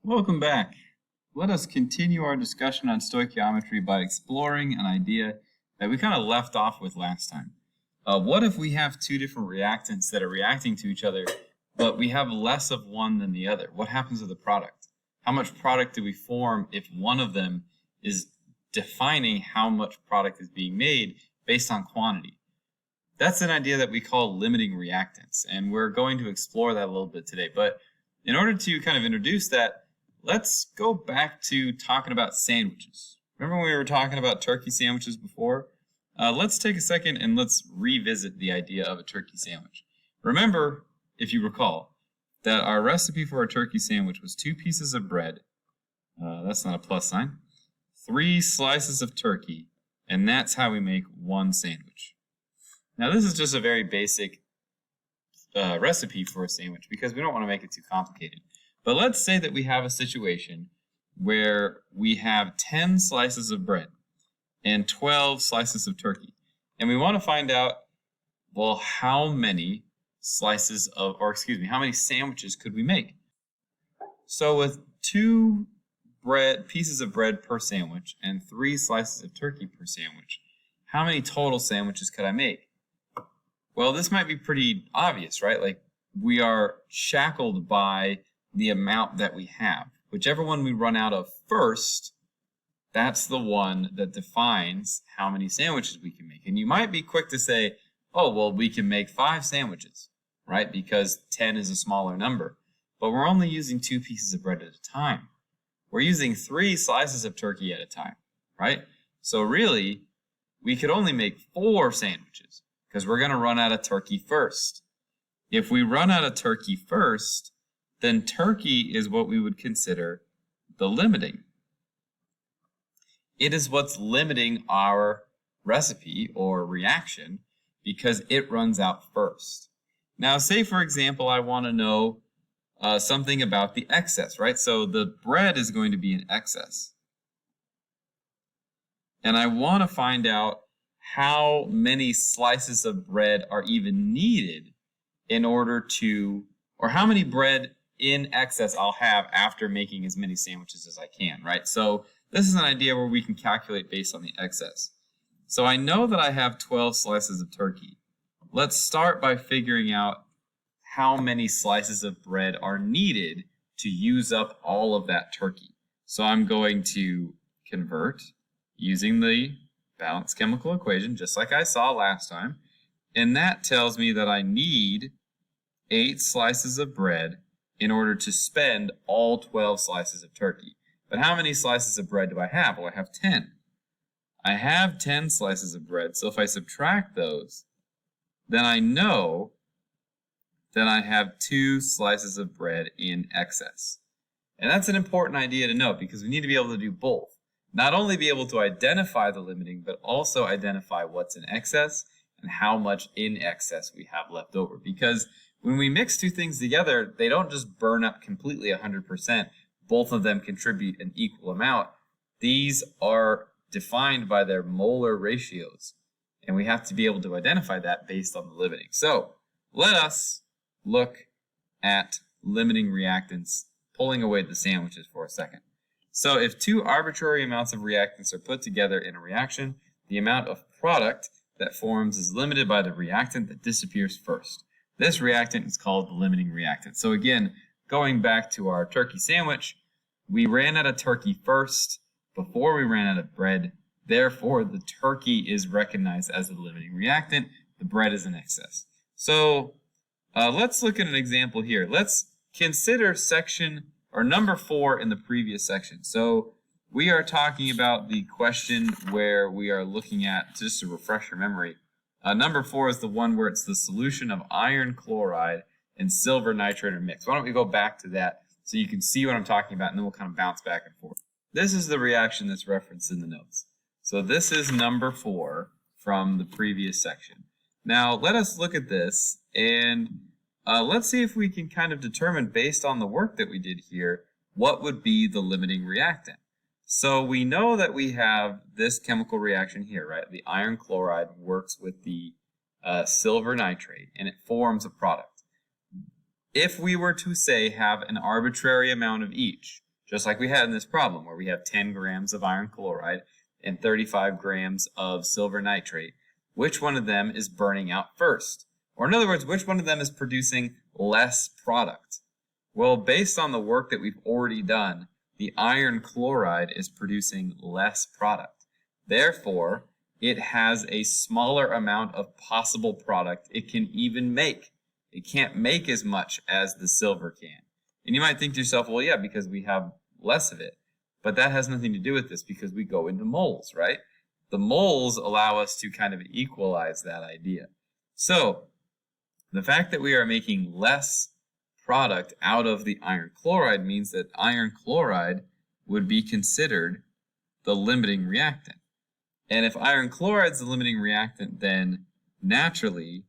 Welcome back. Let us continue our discussion on stoichiometry by exploring an idea that we kind of left off with last time. What if we have two different reactants that are reacting to each other, but we have less of one than the other? What happens to the product? How much product do we form if one of them is defining how much product is being made based on quantity? That's an idea that we call limiting reactants, and we're going to explore that a little bit today. But in order to kind of introduce that, let's go back to talking about sandwiches. Remember when we were talking about turkey sandwiches before? Let's take a second and let's revisit the idea of a turkey sandwich. Remember, if you recall, that our recipe for a turkey sandwich was 2 pieces of bread, that's not a plus sign, 3 slices of turkey, and that's how we make 1 sandwich. Now this is just a very basic recipe for a sandwich because we don't want to make it too complicated. But let's say that we have a situation where we have 10 slices of bread and 12 slices of turkey. And we want to find out, well, how many how many sandwiches could we make? So with 2 pieces of bread per sandwich and 3 slices of turkey per sandwich, how many total sandwiches could I make? Well, this might be pretty obvious, right? Like, we are shackled by the amount that we have. Whichever one we run out of first, that's the one that defines how many sandwiches we can make. And you might be quick to say, oh, well, we can make 5 sandwiches, right? Because 10 is a smaller number. But we're only using 2 pieces of bread at a time. We're using 3 slices of turkey at a time, right? So really, we could only make 4 sandwiches because we're going to run out of turkey first. If we run out of turkey first, then turkey is what we would consider the limiting. It is what's limiting our recipe or reaction because it runs out first. Now, say for example, I want to know something about the excess, right? So the bread is going to be an excess. And I want to find out how many slices of bread are even needed in order to, or how many bread in excess I'll have after making as many sandwiches as I can, right? So this is an idea where we can calculate based on the excess. So I know that I have 12 slices of turkey. Let's start by figuring out how many slices of bread are needed to use up all of that turkey. So I'm going to convert using the balanced chemical equation, just like I saw last time. And that tells me that I need 8 slices of bread in order to spend all 12 slices of turkey. But how many slices of bread do I have? Well, I have 10. I have 10 slices of bread, so if I subtract those, then I know that I have 2 slices of bread in excess. And that's an important idea to note because we need to be able to do both. Not only be able to identify the limiting, but also identify what's in excess and how much in excess we have left over. Because when we mix 2 things together, they don't just burn up completely 100%. Both of them contribute an equal amount. These are defined by their molar ratios, and we have to be able to identify that based on the limiting. So let us look at limiting reactants, pulling away the sandwiches for a second. So if 2 arbitrary amounts of reactants are put together in a reaction, the amount of product that forms is limited by the reactant that disappears first. This reactant is called the limiting reactant. So again, going back to our turkey sandwich, we ran out of turkey first before we ran out of bread. Therefore, the turkey is recognized as the limiting reactant. The bread is in excess. So let's look at an example here. Let's consider number 4 in the previous section. So we are talking about the question where we are looking at, just to refresh your memory, number 4 is the one where it's the solution of iron chloride and silver nitrate are mixed. Why don't we go back to that so you can see what I'm talking about, and then we'll kind of bounce back and forth. This is the reaction that's referenced in the notes. So this is number 4 from the previous section. Now let us look at this and let's see if we can kind of determine, based on the work that we did here, what would be the limiting reactant. So we know that we have this chemical reaction here, right? The iron chloride works with the silver nitrate, and it forms a product. If we were to say have an arbitrary amount of each, just like we had in this problem where we have 10 grams of iron chloride and 35 grams of silver nitrate. Which one of them is burning out first? Or in other words, which one of them is producing less product? Well, based on the work that we've already done, the iron chloride is producing less product. Therefore, it has a smaller amount of possible product it can even make. It can't make as much as the silver can. And you might think to yourself, well, yeah, because we have less of it. But that has nothing to do with this because we go into moles, right? The moles allow us to kind of equalize that idea. So, the fact that we are making less product out of the iron chloride means that iron chloride would be considered the limiting reactant. And if iron chloride is the limiting reactant, then naturally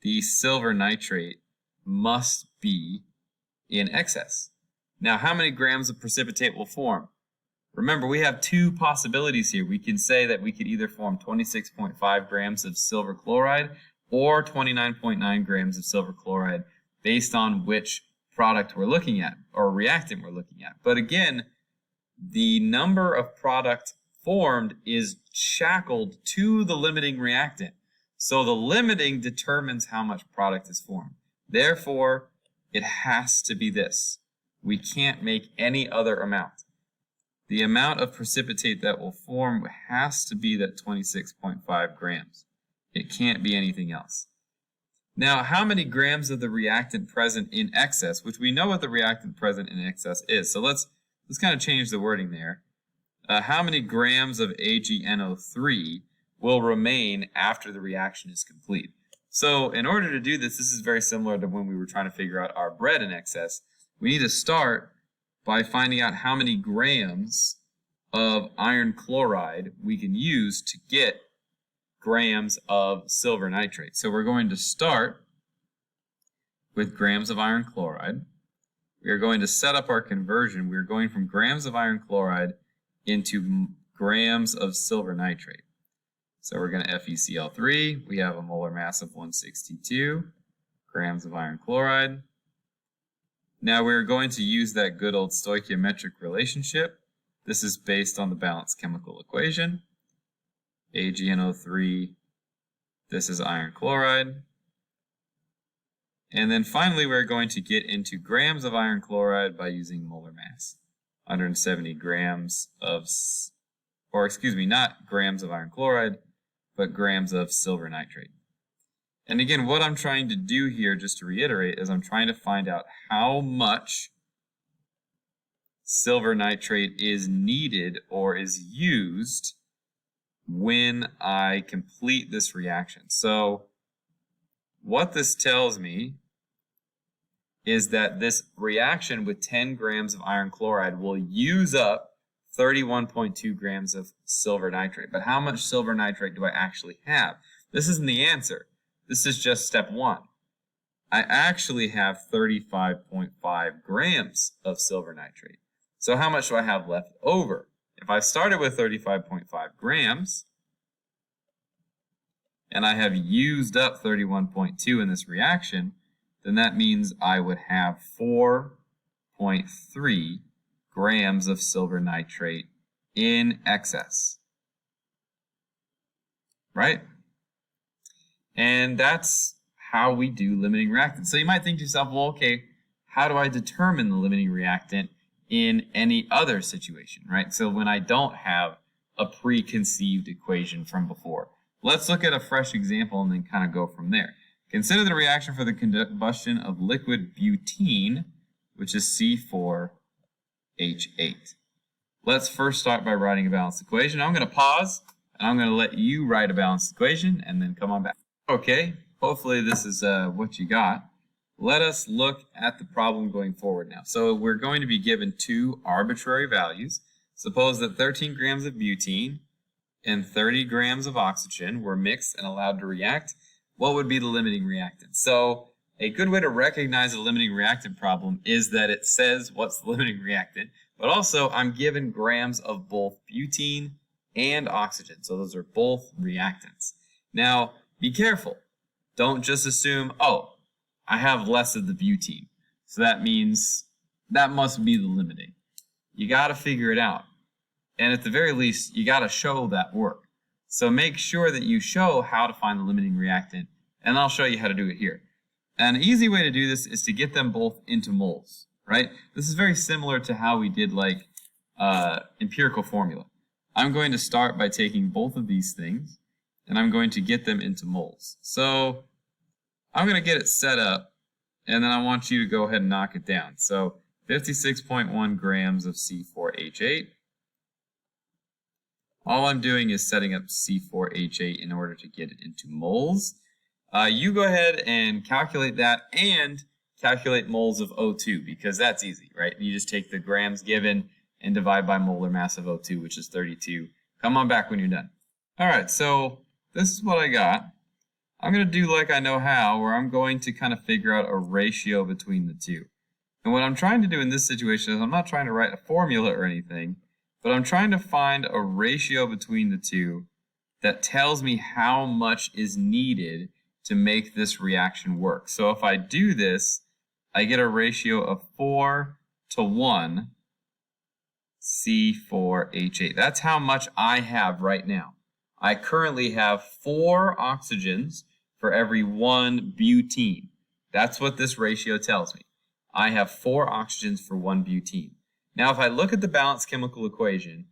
the silver nitrate must be in excess. Now, how many grams of precipitate will form? Remember, we have two possibilities here. We can say that we could either form 26.5 grams of silver chloride or 29.9 grams of silver chloride based on which product we're looking at or reactant we're looking at. But again, the number of product formed is shackled to the limiting reactant. So the limiting determines how much product is formed. Therefore, it has to be this. We can't make any other amount. The amount of precipitate that will form has to be that 26.5 grams. It can't be anything else. Now, how many grams of the reactant present in excess, which we know what the reactant present in excess is. So let's kind of change the wording there. How many grams of AgNO3 will remain after the reaction is complete? So in order to do this, this is very similar to when we were trying to figure out our bread in excess. We need to start by finding out how many grams of iron chloride we can use to get grams of silver nitrate. So we're going to start with grams of iron chloride. We are going to set up our conversion. We're going from grams of iron chloride into grams of silver nitrate. So we're going to FeCl3. We have a molar mass of 162 grams of iron chloride. Now we're going to use that good old stoichiometric relationship. This is based on the balanced chemical equation. AgNO3, this is iron chloride. And then finally we're going to get into grams of iron chloride by using molar mass. 170 grams of, or excuse me, not grams of iron chloride, but grams of silver nitrate. And again, what I'm trying to do here, just to reiterate, is I'm trying to find out how much silver nitrate is needed or is used when I complete this reaction. So what this tells me is that this reaction with 10 grams of iron chloride will use up 31.2 grams of silver nitrate. But how much silver nitrate do I actually have? This isn't the answer. This is just step one. I actually have 35.5 grams of silver nitrate. So how much do I have left over? If I started with 35.5 grams, and I have used up 31.2 in this reaction, then that means I would have 4.3 grams of silver nitrate in excess. Right? And that's how we do limiting reactants. So you might think to yourself, well, okay, how do I determine the limiting reactant in any other situation, right? So when I don't have a preconceived equation from before. Let's look at a fresh example and then kind of go from there. Consider the reaction for the combustion of liquid butene, which is C4H8. Let's first start by writing a balanced equation. I'm going to pause, and I'm going to let you write a balanced equation, and then come on back. Okay, hopefully this is what you got. Let us look at the problem going forward now. So we're going to be given two arbitrary values. Suppose that 13 grams of butene and 30 grams of oxygen were mixed and allowed to react. What would be the limiting reactant? So a good way to recognize a limiting reactant problem is that it says what's the limiting reactant, but also I'm given grams of both butene and oxygen. So those are both reactants. Now, be careful. Don't just assume, oh, I have less of the butene. So that means that must be the limiting. you got to figure it out. And at the very least, you got to show that work. So make sure that you show how to find the limiting reactant, and I'll show you how to do it here. An easy way to do this is to get them both into moles, right? This is very similar to how we did like empirical formula. I'm going to start by taking both of these things, and I'm going to get them into moles. So I'm going to get it set up, and then I want you to go ahead and knock it down. So 56.1 grams of C4H8. All I'm doing is setting up C4H8 in order to get it into moles. You go ahead and calculate that and calculate moles of O2 because that's easy, right? You just take the grams given and divide by molar mass of O2, which is 32. Come on back when you're done. All right, so this is what I got. I'm going to do like I know how, where I'm going to kind of figure out a ratio between the two. And what I'm trying to do in this situation is I'm not trying to write a formula or anything, but I'm trying to find a ratio between the two that tells me how much is needed to make this reaction work. So if I do this, I get a ratio of 4 to 1 C4H8. That's how much I have right now. I currently have 4 oxygens for every 1 butene. That's what this ratio tells me. I have 4 oxygens for 1 butene. Now if I look at the balanced chemical equation,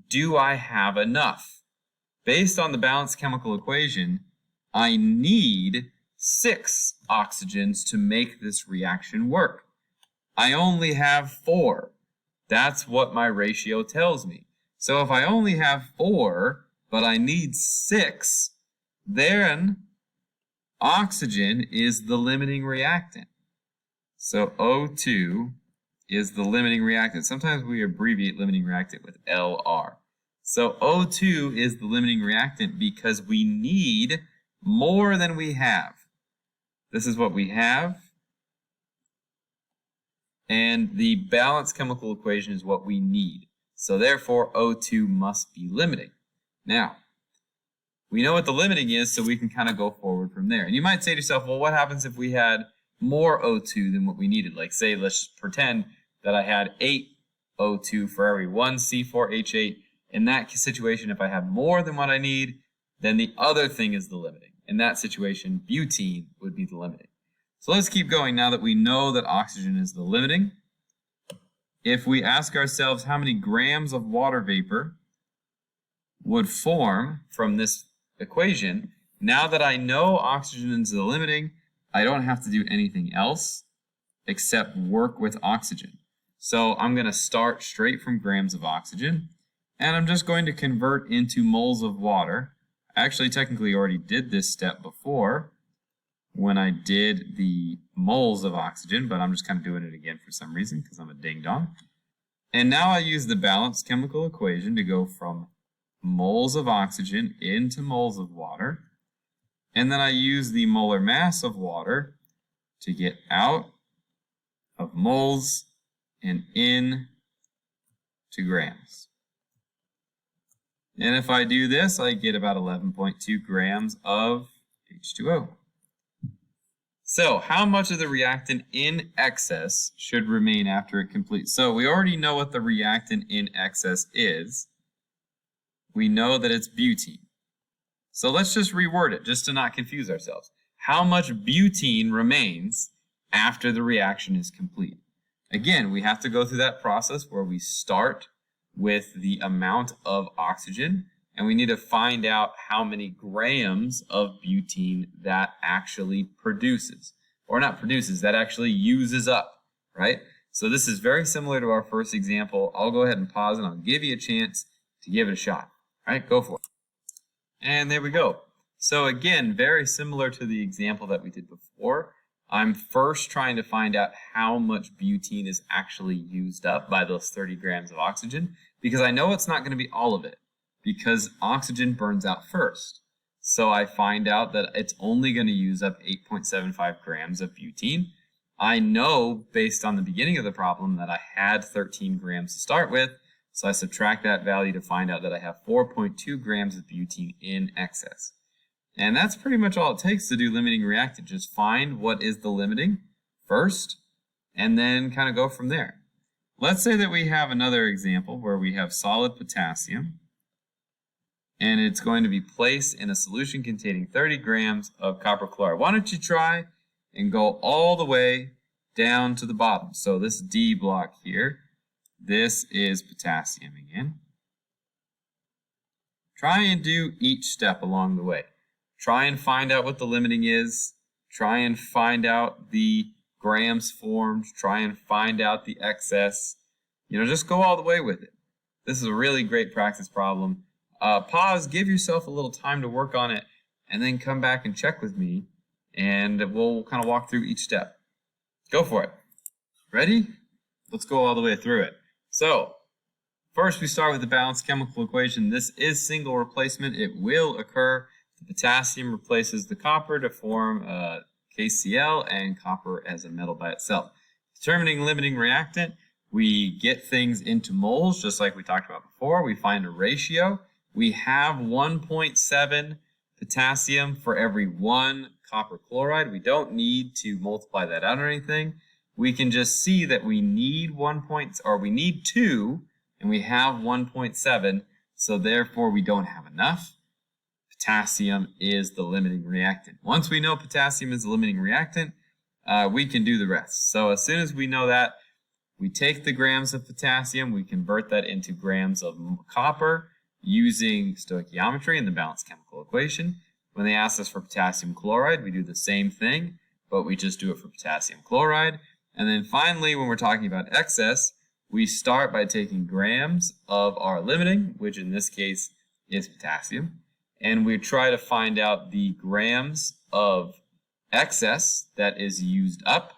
do I have enough? Based on the balanced chemical equation, I need 6 oxygens to make this reaction work. I only have 4. That's what my ratio tells me. So if I only have 4, but I need 6, then oxygen is the limiting reactant. So O2 is the limiting reactant. Sometimes we abbreviate limiting reactant with LR. So O2 is the limiting reactant because we need more than we have. This is what we have. And the balanced chemical equation is what we need. So therefore, O2 must be limiting. Now, we know what the limiting is, so we can kind of go forward from there. And you might say to yourself, well, what happens if we had more O2 than what we needed? Like say, let's pretend that I had 8 O2 for every 1 C4H8. In that situation, if I have more than what I need, then the other thing is the limiting. In that situation, butene would be the limiting. So let's keep going now that we know that oxygen is the limiting. If we ask ourselves how many grams of water vapor would form from this equation, now that I know oxygen is the limiting, I don't have to do anything else except work with oxygen. So I'm going to start straight from grams of oxygen, and I'm just going to convert into moles of water. I actually technically already did this step before when I did the moles of oxygen, but I'm just kind of doing it again for some reason because I'm a ding-dong. And now I use the balanced chemical equation to go from moles of oxygen into moles of water. And then I use the molar mass of water to get out of moles and in to grams. And if I do this, I get about 11.2 grams of H2O. So how much of the reactant in excess should remain after it completes? So we already know what the reactant in excess is. We know that it's butene. So let's just reword it just to not confuse ourselves. How much butene remains after the reaction is complete? Again, we have to go through that process where we start with the amount of oxygen, and we need to find out how many grams of butene that actually produces. Or not produces, that actually uses up, right? So this is very similar to our first example. I'll go ahead and pause and I'll give you a chance to give it a shot. All right, go for it. And there we go. So again, very similar to the example that we did before. I'm first trying to find out how much butene is actually used up by those 30 grams of oxygen, because I know it's not going to be all of it, because oxygen burns out first. So I find out that it's only going to use up 8.75 grams of butene. I know based on the beginning of the problem that I had 13 grams to start with, so I subtract that value to find out that I have 4.2 grams of butene in excess. And that's pretty much all it takes to do limiting reactant. Just find what is the limiting first, and then kind of go from there. let's say that we have another example where we have solid potassium, and it's going to be placed in a solution containing 30 grams of copper chloride. Why don't you try and go all the way down to the bottom? So this D block here, this is potassium again. Try and do each step along the way. Try and find out what the limiting is. Try and find out the grams formed. Try and find out the excess. You know, just go all the way with it. This is a really great practice problem. Pause, give yourself a little time to work on it, and then come back and check with me, and we'll kind of walk through each step. Go for it. Ready? Let's go all the way through it. So, first we start with the balanced chemical equation. This is single replacement. It will occur. The potassium replaces the copper to form KCl and copper as a metal by itself. Determining limiting reactant, we get things into moles just like we talked about before. We find a ratio. We have 1.7 potassium for every 1 copper chloride. We don't need to multiply that out or anything. We can just see that we need we need 2, and we have 1.7, so therefore we don't have enough. Potassium is the limiting reactant. Once we know potassium is the limiting reactant, we can do the rest. So as soon as we know that, we take the grams of potassium, we convert that into grams of copper using stoichiometry in the balanced chemical equation. When they ask us for potassium chloride, we do the same thing, but we just do it for potassium chloride. And then finally, when we're talking about excess, we start by taking grams of our limiting, which in this case is potassium, and we try to find out the grams of excess that is used up.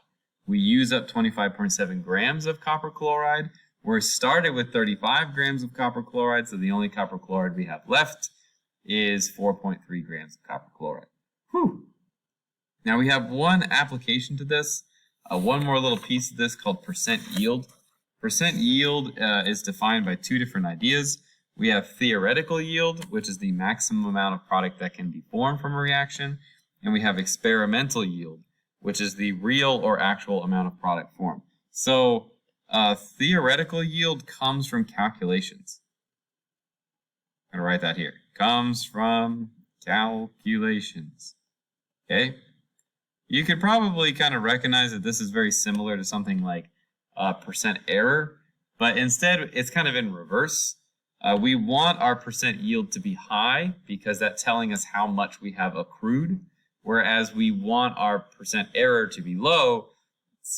We use up 25.7 grams of copper chloride. We're started with 35 grams of copper chloride, so the only copper chloride we have left is 4.3 grams of copper chloride. Whew. Now we have one application to this, one more little piece of this called percent yield. Percent yield is defined by 2 different ideas. We have theoretical yield, which is the maximum amount of product that can be formed from a reaction, and we have experimental yield, which is the real or actual amount of product formed. So theoretical yield comes from calculations. I'm going to write that here. Comes from calculations. Okay? You could probably kind of recognize that this is very similar to something like percent error, but instead it's kind of in reverse. We want our percent yield to be high because that's telling us how much we have accrued, whereas we want our percent error to be low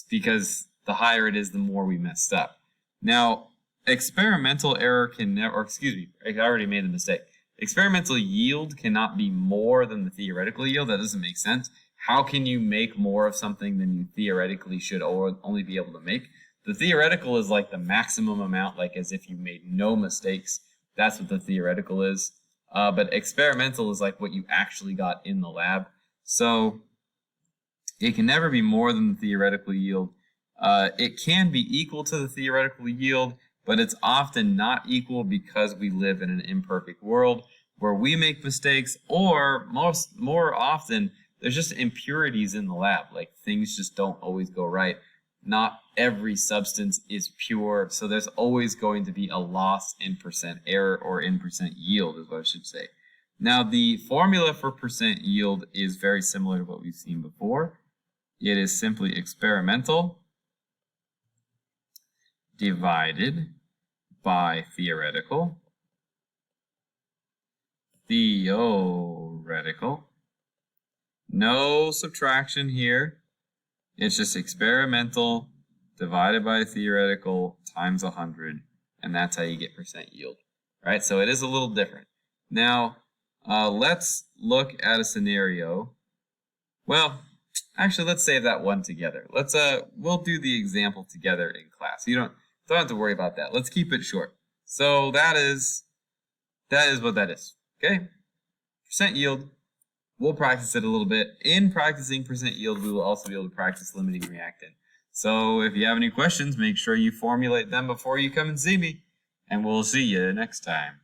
because the higher it is, the more we messed up. Now, experimental error can never, or excuse me, I already made the mistake. Experimental yield cannot be more than the theoretical yield. That doesn't make sense. How can you make more of something than you theoretically should only be able to make? The theoretical is like the maximum amount, like as if you made no mistakes. That's what the theoretical is. But experimental is like what you actually got in the lab. So it can never be more than the theoretical yield. It can be equal to the theoretical yield, but it's often not equal because we live in an imperfect world where we make mistakes, or more often there's just impurities in the lab, like things just don't always go right. Not every substance is pure, so there's always going to be a loss in percent error or in percent yield is what I should say. Now the formula for percent yield is very similar to what we've seen before. It is simply experimental divided by theoretical. Theoretical. No subtraction here. It's just experimental divided by theoretical times 100, and that's how you get percent yield. Right? So it is a little different. Now, let's look at a scenario. Well, actually, let's save that one together. We'll do the example together in class. You don't have to worry about that. Let's keep it short. So that is what that is. Okay? Percent yield. We'll practice it a little bit. In practicing percent yield, we will also be able to practice limiting reactant. So if you have any questions, make sure you formulate them before you come and see me, and we'll see you next time.